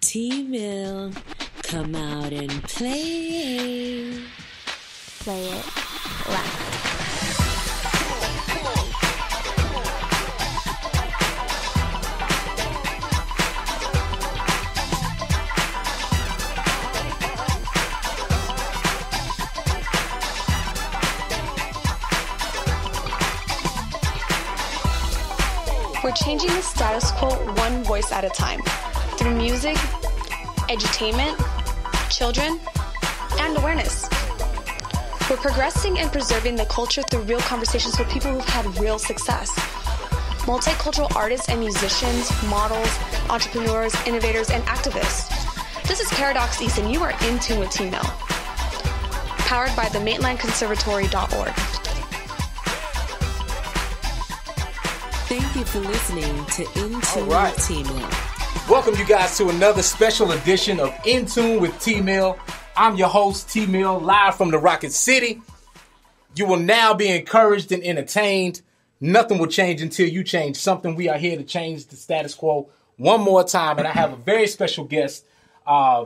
tmill. Come out and play. Play it loud. We're changing the status quo one voice at a time through music, edutainment, children, and awareness. We're progressing and preserving the culture through real conversations with people who've had real success. Multicultural artists and musicians, models, entrepreneurs, innovators, and activists. This is Paradox East, and you are in tune with tmill. Powered by the MaitlandConservatory.org. Thank you for listening to In Tune right. with tmill. Welcome you guys to another special edition of In Tune with tmill. I'm your host, tmill, live from the Rocket City. You will now be encouraged and entertained. Nothing will change until you change something. We are here to change the status quo one more time, and I have a very special guest.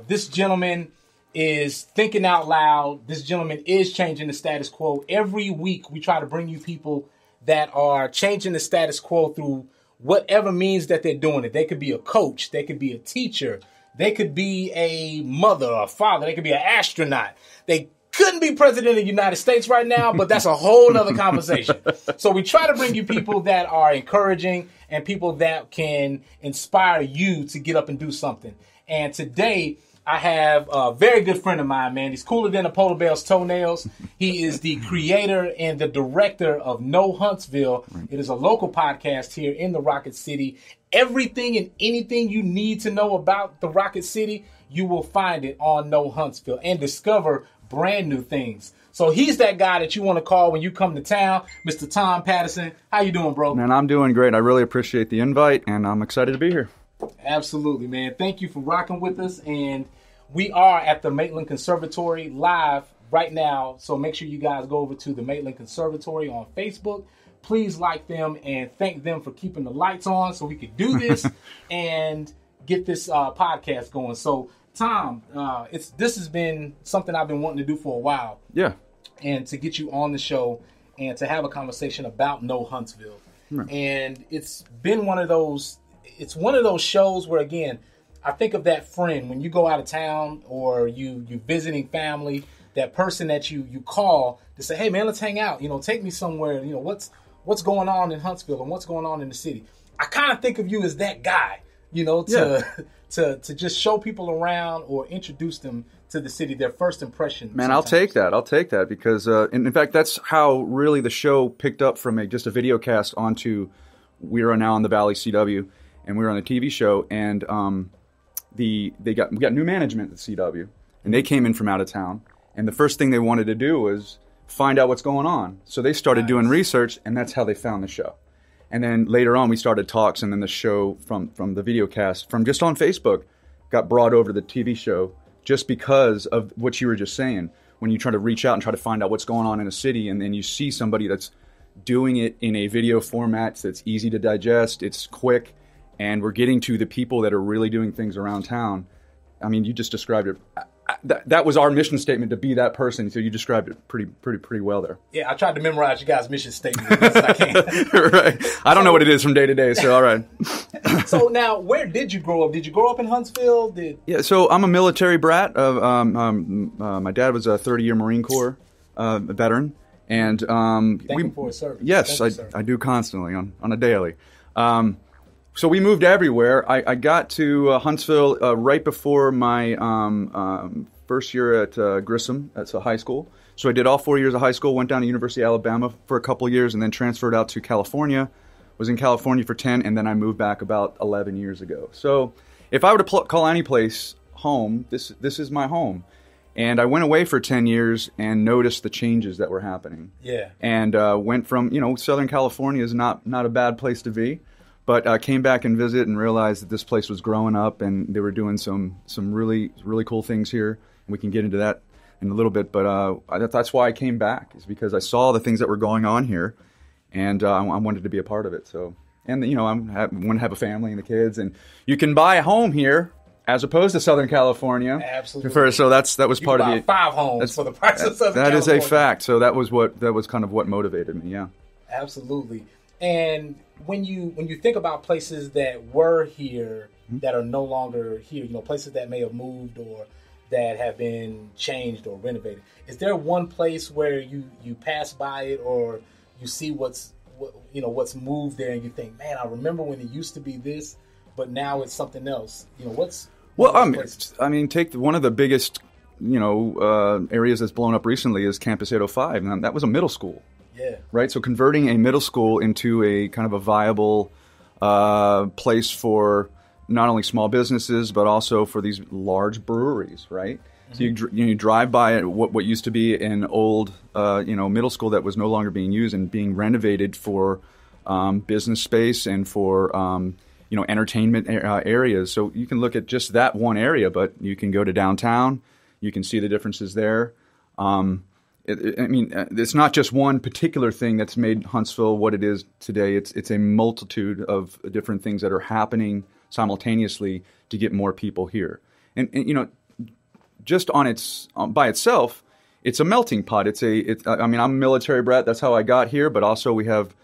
This gentleman is thinking out loud. This gentleman is changing the status quo. Every week we try to bring you people that are changing the status quo through whatever means that they're doing it. They could be a coach. They could be a teacher. They could be a mother or a father. They could be an astronaut. They couldn't be president of the United States right now, but that's a whole other conversation. So we try to bring you people that are encouraging and people that can inspire you to get up and do something. And today I have a very good friend of mine, man. He's cooler than a polar bear's toenails. He is the creator and the director of No Huntsville. It is a local podcast here in the Rocket City. Everything and anything you need to know about the Rocket City, you will find it on No Huntsville and discover brand new things. So he's that guy that you want to call when you come to town, Mr. Tom Patterson. How you doing, bro? Man, I'm doing great. I really appreciate the invite, and I'm excited to be here. Absolutely, man. Thank you for rocking with us. And we are at the Maitland Conservatory live right now. So make sure you guys go over to the Maitland Conservatory on Facebook. Please like them and thank them for keeping the lights on so we could do this and get this podcast going. So, Tom, this has been something I've been wanting to do for a while. Yeah. And to get you on the show and to have a conversation about No Huntsville. And it's been one of those shows where, again, I think of that friend when you go out of town or you visiting family, that person that you call to say, hey, man, let's hang out. Take me somewhere. What's going on in Huntsville and what's going on in the city. I kind of think of you as that guy, to just show people around or introduce them to the city, their first impression. Man, sometimes. I'll take that because, in fact, that's how really the show picked up from just a video cast onto, we are now on the Valley CW, and we were on a TV show, and we got new management at CW, and they came in from out of town, and the first thing they wanted to do was find out what's going on. So they started doing research, and that's how they found the show. And then later on, we started talks, and then the show from the video cast, from just on Facebook, got brought over to the TV show just because of what you were just saying. When you try to reach out and try to find out what's going on in a city, and then you see somebody that's doing it in a video format that's easy to digest, it's quick, and we're getting to the people that are really doing things around town. I mean, you just described it. That was our mission statement, to be that person. So you described it pretty well there. Yeah, I tried to memorize you guys' mission statement as best as I can. Right. I don't know what it is from day to day, so all right. So now, where did you grow up? Did you grow up in Huntsville? Yeah, so I'm a military brat. My dad was a 30-year Marine Corps veteran. And thank you for his service. Yes, I do constantly on a daily. So we moved everywhere. I got to Huntsville right before my first year at Grissom. That's a high school. So I did all 4 years of high school, went down to University of Alabama for a couple of years, and then transferred out to California. Was in California for 10, and then I moved back about 11 years ago. So if I were to call any place home, this is my home. And I went away for 10 years and noticed the changes that were happening. Yeah. And went from, Southern California is not a bad place to be. But I came back and visited and realized that this place was growing up and they were doing some really, really cool things here. And we can get into that in a little bit. But that's why I came back, is because I saw the things that were going on here, and I wanted to be a part of it. So, and I want to have a family and the kids. And you can buy a home here as opposed to Southern California. Absolutely. So that was part of buy it. 5 homes for the price of Southern California. That is a fact. So that was kind of what motivated me. Yeah. Absolutely. And when you think about places that were here that are no longer here, places that may have moved or that have been changed or renovated, is there one place where you pass by it or you see what's moved there and you think, man, I remember when it used to be this, but now it's something else? Take one of the biggest areas that's blown up recently is Campus 805, and that was a middle school. Yeah. Right. So converting a middle school into a kind of a viable place for not only small businesses but also for these large breweries. Right. Mm-hmm. So you drive by what used to be an old middle school that was no longer being used and being renovated for business space and for entertainment areas. So you can look at just that one area, but you can go to downtown. You can see the differences there. It's not just one particular thing that's made Huntsville what it is today. It's a multitude of different things that are happening simultaneously to get more people here. And just by itself, it's a melting pot. I'm a military brat. That's how I got here. But also we have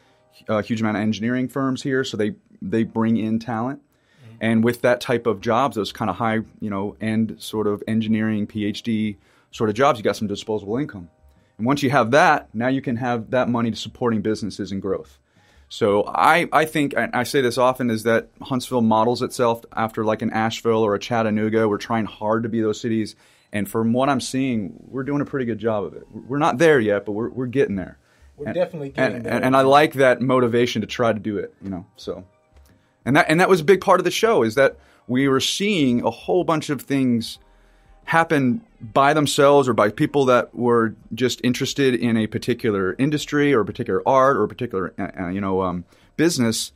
a huge amount of engineering firms here, so they bring in talent. Mm-hmm. And with that type of jobs, those kind of high end sort of engineering PhD sort of jobs, you got some disposable income. And once you have that, now you can have that money to supporting businesses and growth. So I think, and I say this often, is that Huntsville models itself after like an Asheville or a Chattanooga. We're trying hard to be those cities. And from what I'm seeing, we're doing a pretty good job of it. We're not there yet, but we're getting there. We're definitely getting there. And I like that motivation to try to do it, so. And that was a big part of the show, is that we were seeing a whole bunch of things happen by themselves or by people that were just interested in a particular industry or a particular art or a particular business.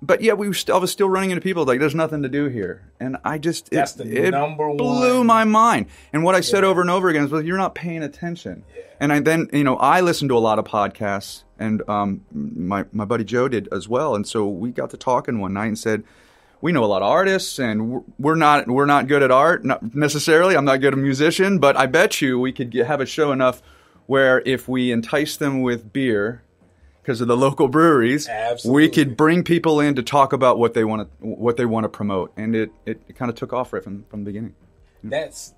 But yeah, I was still running into people like, there's nothing to do here. And it number one. Blew my mind. And what I said over and over again is, well, you're not paying attention. Yeah. And I listened to a lot of podcasts, and my buddy Joe did as well. And so we got to talking one night and said, we know a lot of artists, and we're not good at art, not necessarily. I'm not good at musician, but I bet you we could have a show enough where if we entice them with beer, because of the local breweries, absolutely, we could bring people in to talk about what they want to promote, and it kind of took off right from the beginning. That's,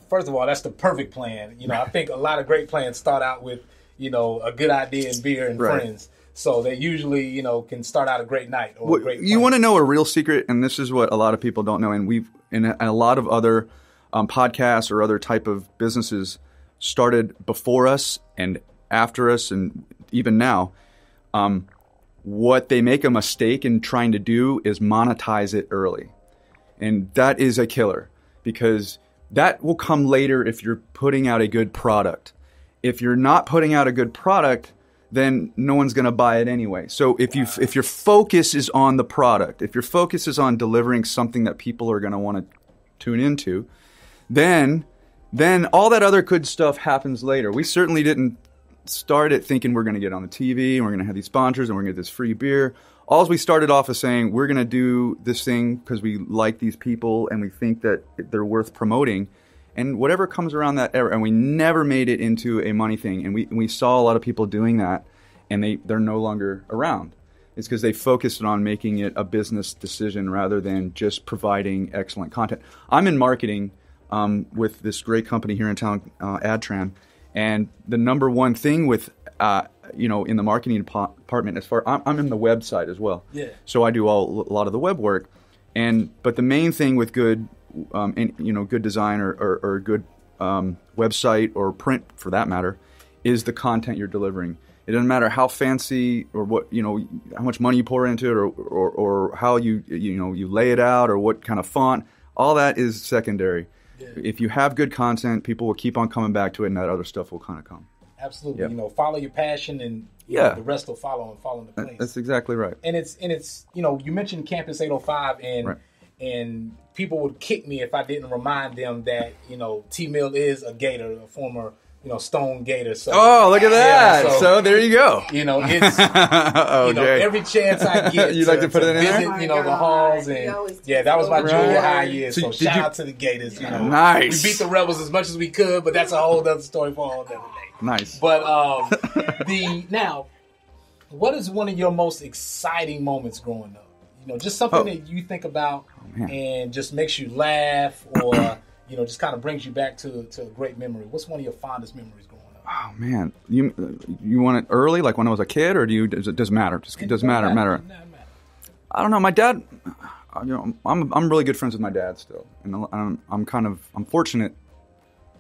first of all, that's the perfect plan. I think a lot of great plans start out with a good idea and beer and friends. So they usually, can start out a great night or a great plan. You want to know a real secret, and this is what a lot of people don't know, and we've in a lot of other podcasts or other type of businesses started before us and after us, and even now. What they make a mistake in trying to do is monetize it early. And that is a killer, because that will come later if you're putting out a good product. If you're not putting out a good product, then no one's going to buy it anyway. So if your focus is on the product, if your focus is on delivering something that people are going to want to tune into, then all that other good stuff happens later. We certainly didn't started thinking we're going to get on the TV and we're going to have these sponsors and we're going to get this free beer. All we started off as saying, we're going to do this thing because we like these people and we think that they're worth promoting. And whatever comes around that era, and we never made it into a money thing. And we saw a lot of people doing that, and they're no longer around. It's because they focused on making it a business decision rather than just providing excellent content. I'm in marketing with this great company here in town, AdTran. And the number one thing with, in the marketing department, I'm in the website as well. Yeah. So I do a lot of the web work, but the main thing with good, good design or good website or print for that matter, is the content you're delivering. It doesn't matter how fancy or what how much money you pour into it or how you lay it out or what kind of font. All that is secondary. Yeah. If you have good content, people will keep on coming back to it, and that other stuff will kind of come. Absolutely. Yep. Follow your passion, and the rest will follow and fall into place. That's exactly right. And it's you mentioned Campus 805, and people would kick me if I didn't remind them that tmill is a Gator, a former Stone Gator. So, oh, look at that! Yeah, so there you go. It's Jay. every chance I get. You'd like to put it in visit, there? the halls, and that was my junior high year. So shout out to the Gators. Nice. We beat the Rebels as much as we could, but that's a whole other story for a whole other day. Nice. But now, what is one of your most exciting moments growing up? Just something that you think about and just makes you laugh, or just kind of brings you back to a great memory. What's one of your fondest memories growing up? Oh man, you want it early, like when I was a kid, or does it matter? It doesn't matter. I don't know. My dad, I'm really good friends with my dad still, and I'm fortunate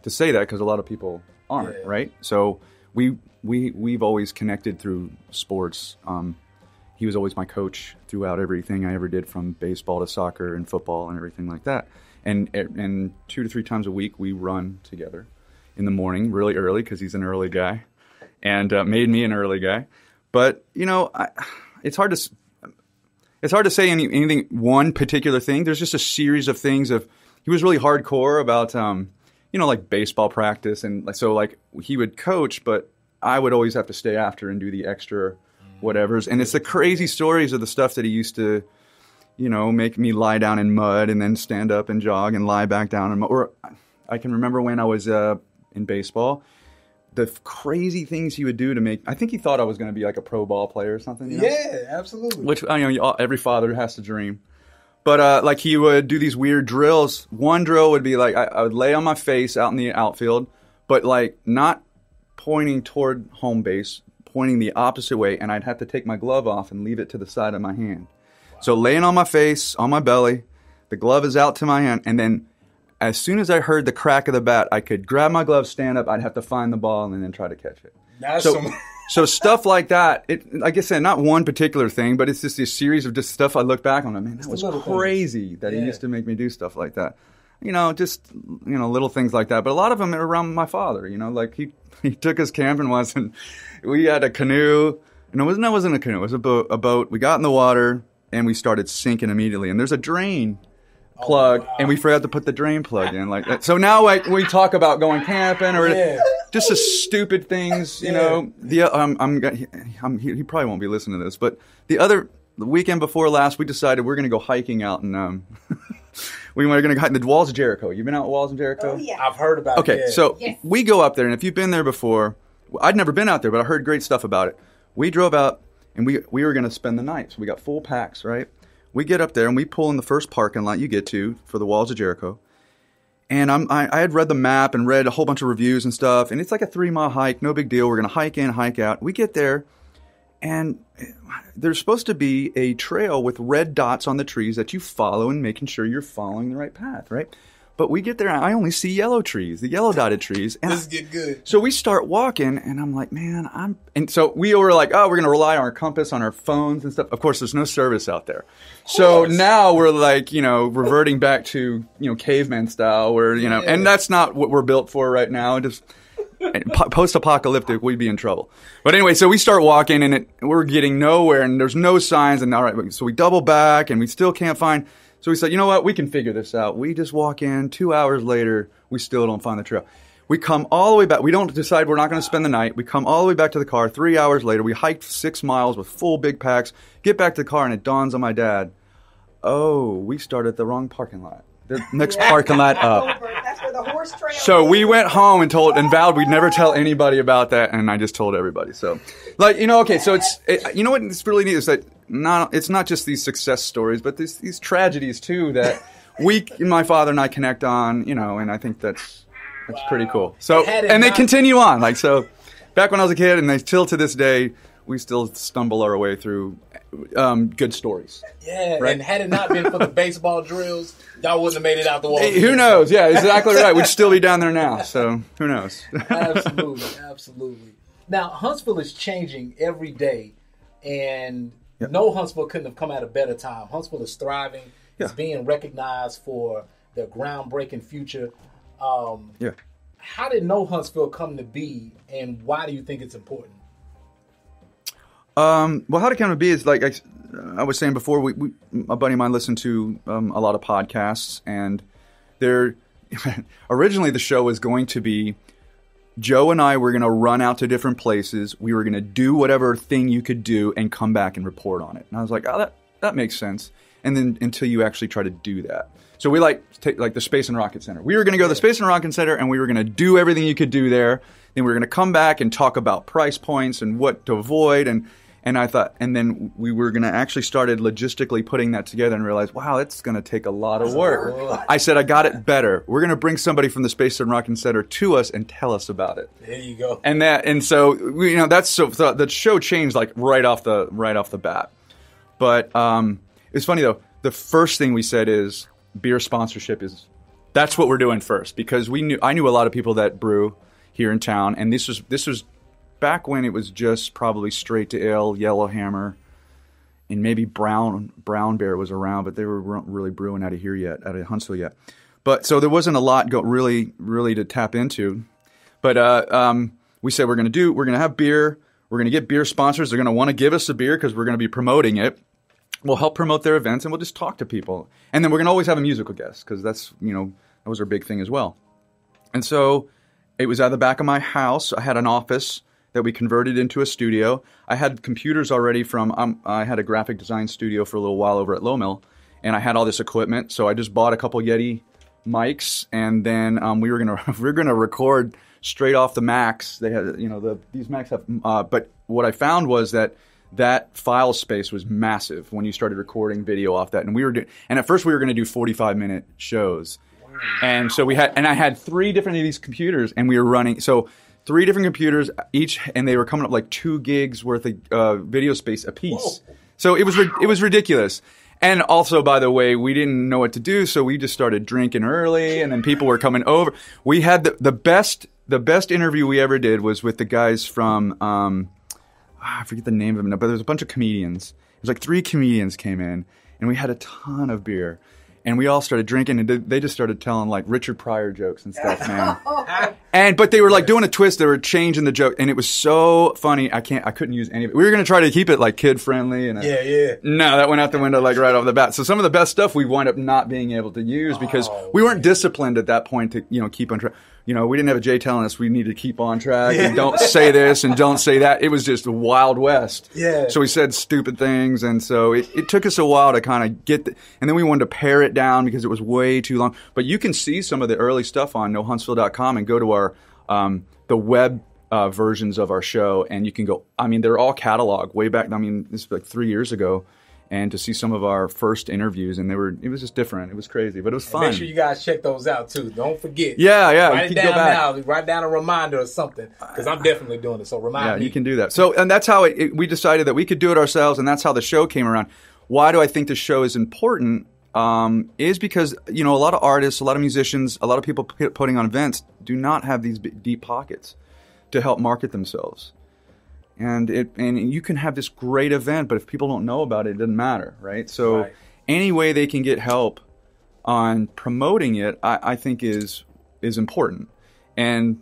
to say that because a lot of people aren't, right? So we've always connected through sports. He was always my coach throughout everything I ever did, from baseball to soccer and football and everything like that. And 2 to 3 times a week we run together in the morning, really early, because he's an early guy, and made me an early guy. But it's hard to say anything one particular thing. There's just a series of things. He was really hardcore about like baseball practice, and so like he would coach, but I would always have to stay after and do the extra whatevers. And it's the crazy stories of the stuff that he used to, make me lie down in mud and then stand up and jog and lie back down in mud. Or I can remember when I was in baseball, the crazy things he would do to make. I think he thought I was going to be like a pro ball player or something. Yeah, absolutely. Which every father has to dream. But like he would do these weird drills. One drill would be like I would lay on my face out in the outfield, but like not pointing toward home base, pointing the opposite way, and I'd have to take my glove off and leave it to the side of my hand. Wow. So laying on my face, on my belly, the glove is out to my hand, and then as soon as I heard the crack of the bat, I could grab my glove, stand up, I'd have to find the ball, and then try to catch it. So stuff like that, like I said, not one particular thing, but it's just a series of just stuff I look back on. Man, that was crazy that he used to make me do stuff like that. Just little things like that. But a lot of them are around my father. Like he took us camping once, and we had a canoe. And it wasn't a canoe. It was a boat. We got in the water, and we started sinking immediately. And there's a drain plug, and we forgot to put the drain plug in like that. So now like we talk about going camping or just the stupid things, He probably won't be listening to this, but the weekend before last, we decided we're going to go hiking out, and we were going to hike in the Walls of Jericho. You've been out Walls of Jericho? Oh, yeah. I've heard about it. Okay, so we go up there, and if you've been there before, I'd never been out there, but I heard great stuff about it. We drove out, and we were going to spend the night, so we got full packs, right? We get up there, and we pull in the first parking lot you get to for the Walls of Jericho. And I had read the map and read a whole bunch of reviews and stuff, and it's like a 3-mile hike, no big deal. We're going to hike in, hike out. We get there, and there's supposed to be a trail with red dots on the trees that you follow and making sure you're following the right path, right? But we get there, and I only see yellow trees, the yellow dotted trees. And this get good. So we start walking, and I'm like, man, and so we were like, oh, we're going to rely on our compass, on our phones and stuff. Of course, there's no service out there. So now we're like, reverting back to, caveman style where, and that's not what we're built for right now. Just post-apocalyptic, we'd be in trouble. But anyway, so we start walking, and we're getting nowhere, and there's no signs. And all right, so we double back, and we still can't find. So we said, you know what? We can figure this out. We just walk in. 2 hours later, we still don't find the trail. We come all the way back. We don't decide we're not going to spend the night. We come all the way back to the car. 3 hours later, we hiked 6 miles with full big packs. Get back to the car, and it dawns on my dad, oh, we started at the wrong parking lot. The next parking lot up. That's where the horse trail So we went home and vowed we'd never tell anybody about that, and I just told everybody. So, okay, so you know what it's really neat is that it's not just these success stories, but these tragedies too that my father and I connect on, and I think that's pretty cool. So, and they continue on, back when I was a kid, and they still to this day, we still stumble our way through good stories. Yeah, right? And had it not been for the baseball drills, y'all wouldn't have made it out the wall. Hey, who knows? Yeah, exactly right. We'd still be down there now, so who knows? Absolutely. Now, Huntsville is changing every day, and no Huntsville couldn't have come at a better time. Huntsville is thriving. It's being recognized for their groundbreaking future. How did No Huntsville come to be, and why do you think it's important? Well, how did it come to be is like I was saying before, a buddy of mine listened to a lot of podcasts, and originally the show was going to be Joe and I were going to run out to different places. We were going to do whatever thing you could do and come back and report on it. And I was like, oh, that makes sense. And then until you actually try to do that. So we take the Space and Rocket Center. We were going to go to the Space and Rocket Center, and we were going to do everything you could do there. Then we were going to come back and talk about price points and what to avoid. And I thought, and then we were going to actually started logistically putting that together and realized, wow, it's going to take a lot of work. I said, I got it better. We're going to bring somebody from the Space and Rocket Center to us and tell us about it. There you go. And so the show changed like right off the bat. But it's funny though. The first thing we said is beer sponsorship that's what we're doing first, because I knew a lot of people that brew here in town, and this was back when it was just probably Straight to Ale, Yellowhammer, and maybe Brown Bear was around, but they weren't really brewing out of Huntsville yet. But so there wasn't a lot really to tap into. But we said we're going to have beer. We're going to get beer sponsors. They're going to want to give us a beer because we're going to be promoting it. We'll help promote their events, and we'll just talk to people. And then we're going to always have a musical guest, because that was our big thing as well. And so it was at the back of my house. I had an office that we converted into a studio. I had computers already I had a graphic design studio for a little while over at Low Mill, and I had all this equipment. So I just bought a couple Yeti mics, and then we were gonna record straight off the Macs. They had these Macs have, but what I found was that file space was massive when you started recording video off that. And at first we were going to do 45-minute shows. Wow. And so I had 3 different of these computers, and we were running, so 3 different computers each, and they were coming up like 2 gigs worth of video space a piece. Whoa. So it was ridiculous. And also, by the way, we didn't know what to do, so we just started drinking early, and then people were coming over. We had the best interview we ever did was with the guys from, I forget the name of them, but there's a bunch of comedians. It was like 3 comedians came in, and we had a ton of beer. And we all started drinking, and they just started telling like Richard Pryor jokes and stuff, man. But they were like doing a twist. They were changing the joke, and it was so funny. I couldn't use any of it. We were going to try to keep it like kid friendly, and no, that went out the window like right off the bat. So some of the best stuff we wound up not being able to use because we weren't disciplined at that point to keep on track. We didn't have a Jay telling us we need to keep on track and don't say this and don't say that. It was just the Wild West. Yeah. So we said stupid things, and so it took us a while to kind of get and then we wanted to pare it down because it was way too long. But you can see some of the early stuff on knowhuntsville.com and go to our the web versions of our show, and you can go. I mean, they're all cataloged way back. I mean, this is like 3 years ago. And to see some of our first interviews, and it was just different. It was crazy, but it was fun. Make sure you guys check those out too. Don't forget. Yeah. Write it down now. Write down a reminder or something, because I'm definitely doing it. So remind me. You can do that. So, and that's how we decided that we could do it ourselves, and that's how the show came around. Why do I think the show is important? Is because a lot of artists, a lot of musicians, a lot of people putting on events do not have these deep pockets to help market themselves. And you can have this great event, but if people don't know about it, it doesn't matter, right? So any way they can get help on promoting it, I think is important. And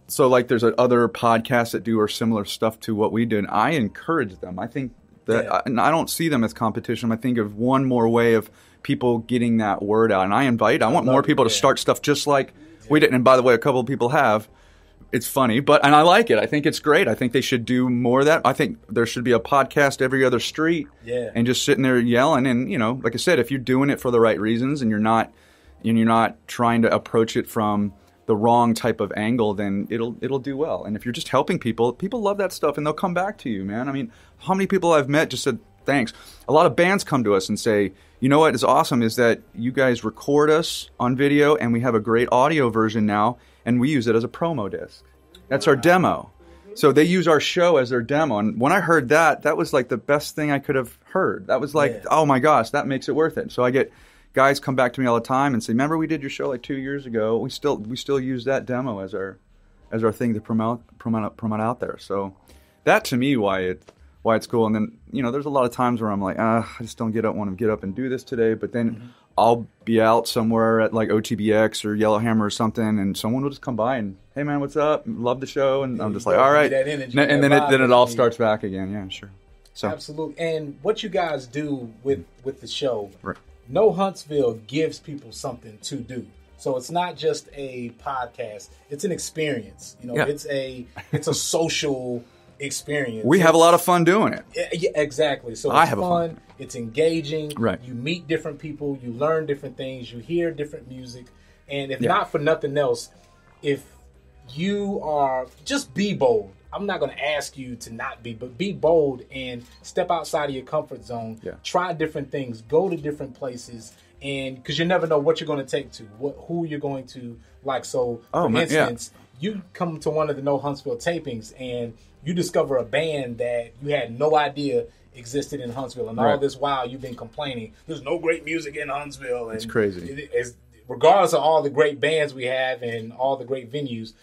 so like there's other podcasts that do or similar stuff to what we do, and I encourage them. I think that I don't see them as competition. I think of one more way of people getting that word out. And I want more people to start stuff just like we did. And by the way, a couple of people have. It's funny, and I like it. I think it's great. I think they should do more of that. I think there should be a podcast every other street, and just sitting there yelling. And like I said, if you're doing it for the right reasons and you're not trying to approach it from the wrong type of angle, then it'll do well. And if you're just helping people love that stuff, and they'll come back to you, man. I mean, how many people I've met just said thanks. A lot of bands come to us and say, you know what is awesome is that you guys record us on video, and we have a great audio version now. And we use it as a promo disc. That's our demo. So they use our show as their demo. And when I heard that was like the best thing I could have heard. That was like, oh my gosh, that makes it worth it. So I get guys come back to me all the time and say, remember we did your show like 2 years ago? We still use that demo as our thing to promote out there. So that to me why it's cool. And then there's a lot of times where I'm like, I just want to get up and do this today. But then I'll be out somewhere at like OTBX or Yellowhammer or something, and someone will just come by and, hey man, what's up? Love the show, and I'm just like, all right. And then it all starts back again. Yeah, sure. So absolutely. And what you guys do with the show, right. Know Huntsville gives people something to do. So it's not just a podcast; it's an experience. It's a social experience. We have a lot of fun doing it. Yeah, exactly. So it's fun. It's engaging. Right. You meet different people. You learn different things. You hear different music. And if not for nothing else, if you are, just be bold. I'm not going to ask you to not be, but be bold and step outside of your comfort zone. Yeah. Try different things. Go to different places. And because you never know what you're going to take to, who you're going to like. So, for instance, you come to one of the No Huntsville tapings and you discover a band that you had no idea existed in Huntsville. And all this while you've been complaining, there's no great music in Huntsville. And it's crazy. Regardless of all the great bands we have and all the great venues,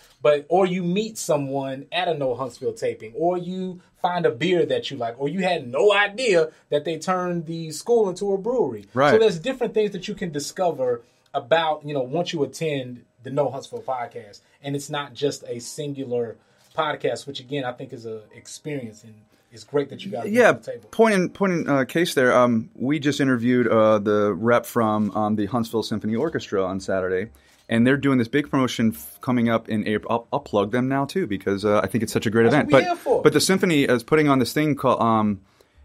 or you meet someone at a No Huntsville taping, or you find a beer that you like, or you had no idea that they turned the school into a brewery. Right. So there's different things that you can discover about, once you attend the No Huntsville podcast. And it's not just a singular podcast, which again, I think is an experience, and it's great that you guys bring to the table. Point in case there. We just interviewed the rep from the Huntsville Symphony Orchestra on Saturday, and they're doing this big promotion coming up in April. I'll plug them now too because I think it's such a great event. But the symphony is putting on this thing called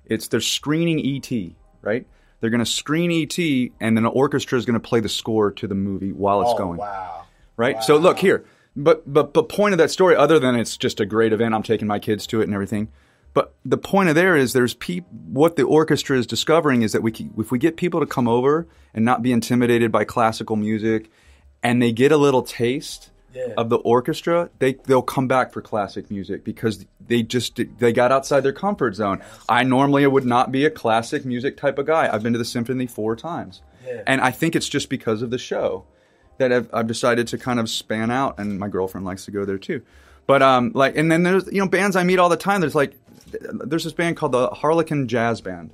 they're screening E.T. Right? They're going to screen E.T. and then the orchestra is going to play the score to the movie while it's going. Wow! Right? Wow. So look here. But point of that story, other than it's just a great event, I'm taking my kids to it and everything. But the point of there is what the orchestra is discovering is that if we get people to come over and not be intimidated by classical music, and they get a little taste of the orchestra, they'll come back for classic music because they got outside their comfort zone. I normally would not be a classic music type of guy. I've been to the symphony 4 times, and I think it's just because of the show that I've decided to kind of span out, and my girlfriend likes to go there too. But and then there's bands I meet all the time. There's this band called the Harlequin Jazz Band.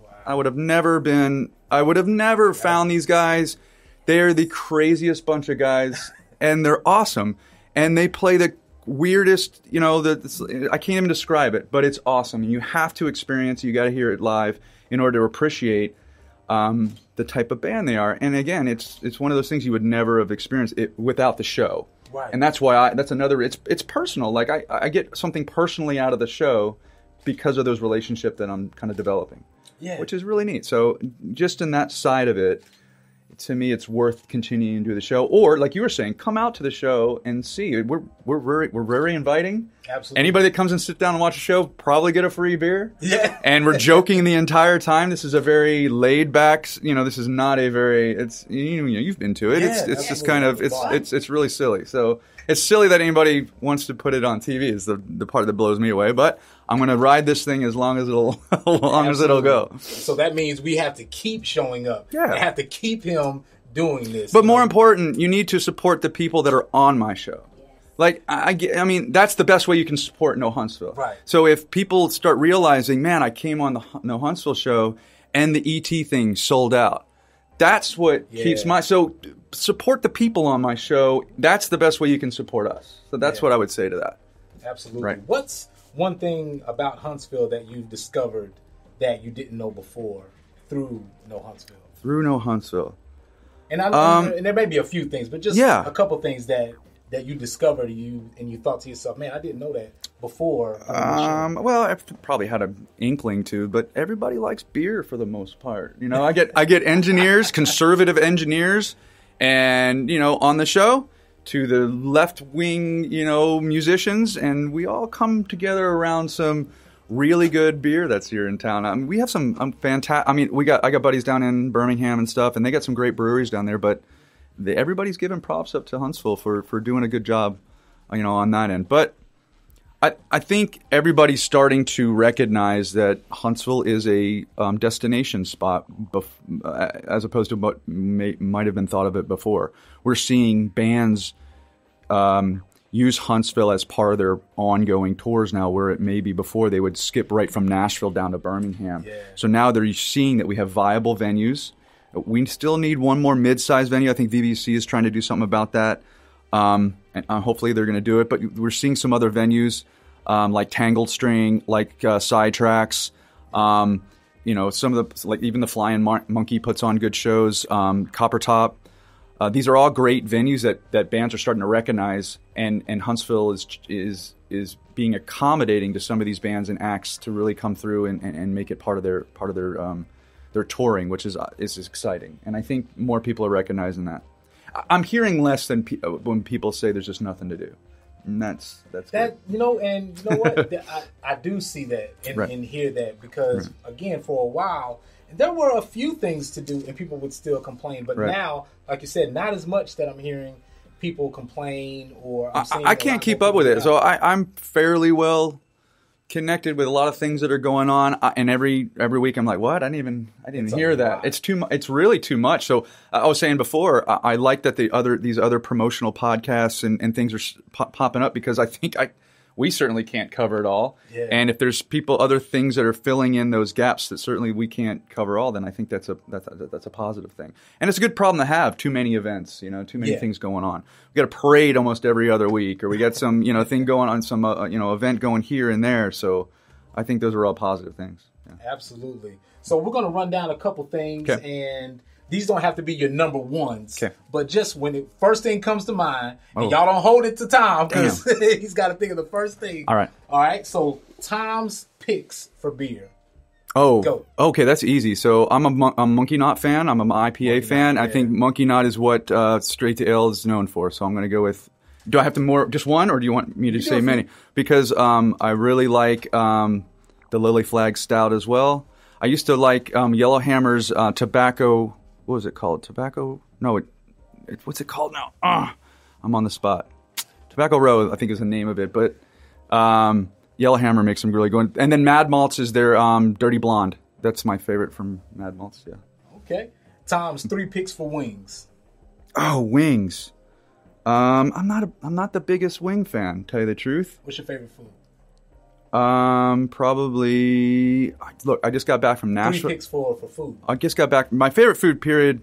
Wow. I would have never found these guys. They're the craziest bunch of guys, and they're awesome. And they play the weirdest, I can't even describe it, but it's awesome. And you have to experience it. You got to hear it live in order to appreciate the type of band they are. And again, it's one of those things you would never have experienced it without the show. Right. And that's why it's personal. Like I get something personally out of the show because of those relationships that I'm kind of developing, which is really neat. So just in that side of it, to me, it's worth continuing to do the show. Or like you were saying, come out to the show and see. We're very inviting. Absolutely. Anybody that comes and sit down and watch a show probably get a free beer. Yeah. And we're joking the entire time. This is a very laid back. This is not a very. It's you've been to it. Yeah, it's just kind of it's really silly. So it's silly that anybody wants to put it on TV. Is the part that blows me away. But I'm going to ride this thing as long as it'll go. So that means we have to keep showing up. Yeah. We have to keep him doing this. But more important, you need to support the people that are on my show. Like, I mean, that's the best way you can support No Huntsville. Right. So if people start realizing, man, I came on the No Huntsville show and the ET thing sold out. That's what keeps so support the people on my show. That's the best way you can support us. So that's what I would say to that. Absolutely. Right. What's one thing about Huntsville that you've discovered that you didn't know before through No Huntsville? Through No Huntsville. And and there may be a few things, but just a couple things that you discovered and you thought to yourself, man, I didn't know that before. Well, I've probably had an inkling to, but everybody likes beer for the most part. I get engineers, conservative engineers, and on the show to the left wing, musicians, and we all come together around some really good beer that's here in town. We have some fantastic. I got buddies down in Birmingham and stuff, and they got some great breweries down there. But everybody's giving props up to Huntsville for doing a good job, on that end. But I think everybody's starting to recognize that Huntsville is a destination spot, as opposed to what might have been thought of it before. We're seeing bands use Huntsville as part of their ongoing tours now, where it maybe before they would skip right from Nashville down to Birmingham. Yeah. So now they're seeing that we have viable venues. We still need one more mid-sized venue. I think VBC is trying to do something about that. And hopefully they're going to do it. But we're seeing some other venues like Tangled String, like Sidetracks. Some of the, like even the Flying Monkey puts on good shows. Copper Top. these are all great venues that bands are starting to recognize, and Huntsville is being accommodating to some of these bands and acts to really come through and make it part of their touring, which is exciting. And I think more people are recognizing that. I'm hearing less than when people say there's just nothing to do. And that's that good. And you know what? I do see that and hear that because again, for a while, there were a few things to do and people would still complain. But now, like you said, not as much that I'm hearing people complain or I can't keep up with it. So I'm fairly well connected with a lot of things that are going on, and every week I'm like, what? I didn't even hear that. It's too much. It's really too much. So I was saying before, I like that these other promotional podcasts and things are popping up because I think we certainly can't cover it all. Yeah. And if there's other things that are filling in those gaps that certainly we can't cover all, then I think that's a positive thing. And it's a good problem to have. Too many events, too many things going on. We got a parade almost every other week, or we got some, thing going on, some, event going here and there. So I think those are all positive things. Yeah. Absolutely. So we're going to run down a couple things, and these don't have to be your number ones, but just when the first thing comes to mind, and y'all don't hold it to Tom because he's got to think of the first thing. All right. So Tom's picks for beer. Go. Okay, that's easy. So I'm a Monkey Knot fan. I'm an IPA fan. I think Monkey Knot is what Straight to Ale is known for. So I'm going to go with. Do I have to just one, or do you want me to say many? Because I really like the Lily Flag Stout as well. I used to like Yellowhammer's tobacco. What was it called? Tobacco? No, what's it called now? I'm on the spot. Tobacco Row, I think is the name of it. But Yellowhammer makes them really good. And then Mad Malts is their Dirty Blonde. That's my favorite from Mad Malts, yeah. Okay. Tom's 3 picks for wings. Oh, wings. I'm not the biggest wing fan, tell you the truth. What's your favorite food? Probably. Look, I just got back from Nashville. 3 picks for food. I just got back. My favorite food, period,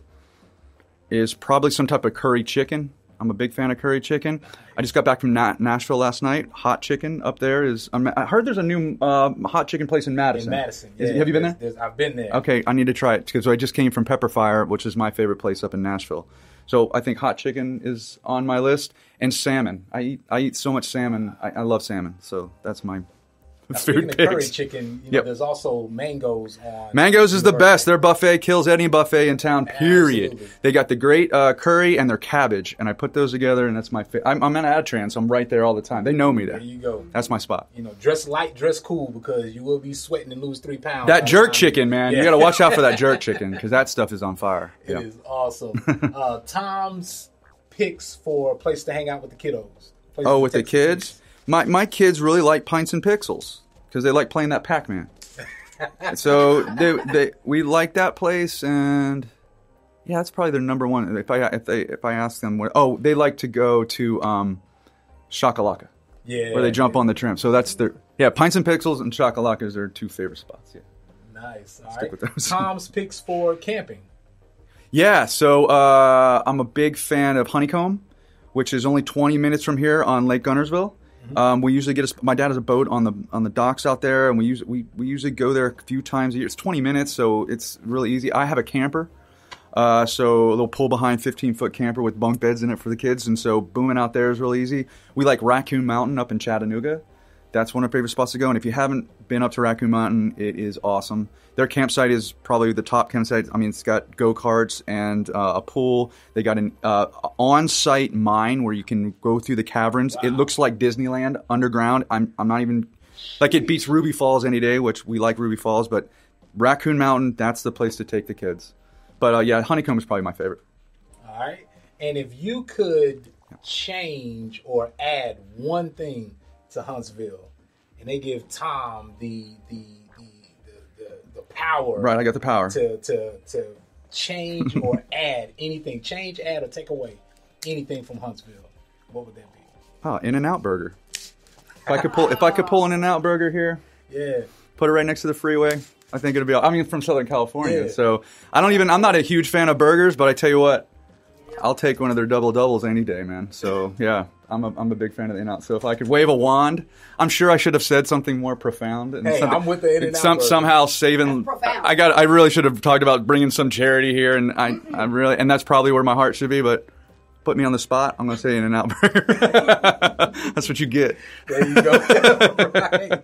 is probably some type of curry chicken. I'm a big fan of curry chicken. I just got back from Nashville last night. Hot chicken up there is. I heard there's a new hot chicken place in Madison. Yeah. Have you been there? I've been there. Okay, I need to try it because I just came from Pepper Fire, which is my favorite place up in Nashville. So I think hot chicken is on my list, and salmon. I eat so much salmon. I love salmon. So that's my. Speaking of curry chicken, there's also Mangoes on. Mangoes is the best. Their buffet kills any buffet in town, period. Absolutely. They got the great curry and their cabbage, and I put those together, and that's my favorite. I'm an Adtran, so I'm right there all the time. They know me there. There you go. That's my spot. Dress light, dress cool, because you will be sweating and lose 3 pounds. That jerk chicken, man. You got to watch out for that jerk chicken, because that stuff is on fire. It is awesome. Tom's picks for a place to hang out with the kiddos. With the kids? My kids really like Pints and Pixels because they like playing that Pac-Man. So we like that place, and yeah, that's probably their number one. If I ask them, they like to go to Shakalaka, where they jump on the tram. So that's their Pints and Pixels and Shakalaka is their 2 favorite spots. Yeah, nice. All right. With those. Tom's picks for camping. Yeah, so I'm a big fan of Honeycomb, which is only 20 minutes from here on Lake Gunnersville. We usually my dad has a boat on the docks out there, and we usually go there a few times a year. It's 20 minutes, so it's really easy. I have a camper, so a little pull behind 15-foot camper with bunk beds in it for the kids, and so booming out there is really easy. We like Raccoon Mountain up in Chattanooga. That's one of our favorite spots to go. And if you haven't been up to Raccoon Mountain, it is awesome. Their campsite is probably the top campsite. I mean, it's got go-karts and a pool. They got an on-site mine where you can go through the caverns. Wow. It looks like Disneyland underground. I'm not even like it beats Ruby Falls any day, which we like Ruby Falls. But Raccoon Mountain, that's the place to take the kids. But Honeycomb is probably my favorite. All right. And if you could change or add one thing to Huntsville, and they give Tom the power. Right, I got the power to change or add anything. Change, add, or take away anything from Huntsville. What would that be? In-N-Out Burger. If I could pull an In-N-Out Burger here, put it right next to the freeway, I think it'd be. I'm from Southern California, so I'm not a huge fan of burgers, but I tell you what, I'll take one of their double doubles any day, man. So yeah, I'm a big fan of the In-N-Out. So if I could wave a wand, I'm sure I should have said something more profound. And hey, I'm with the In-N-Out. Somehow saving. I really should have talked about bringing some charity here, and I really, and that's probably where my heart should be. But put me on the spot, I'm going to say In-N-Out Burger. That's what you get. There you go. Right.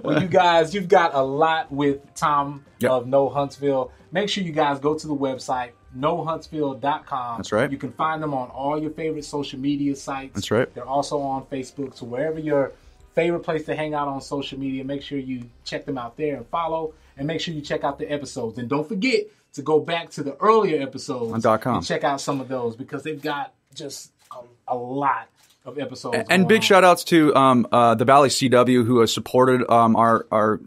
Well, you guys, you've got a lot with Tom of No Huntsville. Make sure you guys go to the website, nohuntsville.com. That's right. You can find them on all your favorite social media sites. That's right. They're also on Facebook. So wherever your favorite place to hang out on social media, make sure you check them out there and follow. And make sure you check out the episodes. And don't forget to go back to the earlier episodes on .com. and check out some of those because they've got just a lot of episodes. And big shout outs to the Valley CW who has supported our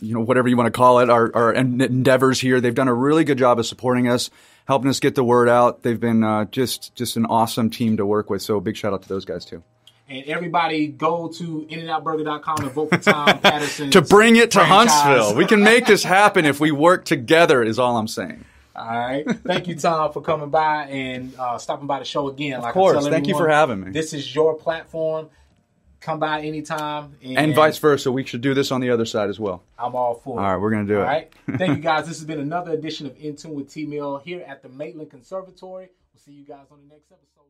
whatever you want to call it, our endeavors here. They've done a really good job of supporting us, helping us get the word out. They've been just an awesome team to work with. So big shout out to those guys too. And everybody go to InAndOutBurger.com and vote for Tom Patterson to bring it to franchise. Huntsville. We can make this happen if we work together is all I'm saying. All right. Thank you, Tom, for coming by and stopping by the show again. Of course. Thank you for having me. This is your platform. Come by anytime. And vice versa. We should do this on the other side as well. I'm all for it. All right. We're going to do it. All right. Thank you, guys. This has been another edition of In Tune with T-Mill here at the Maitland Conservatory. We'll see you guys on the next episode.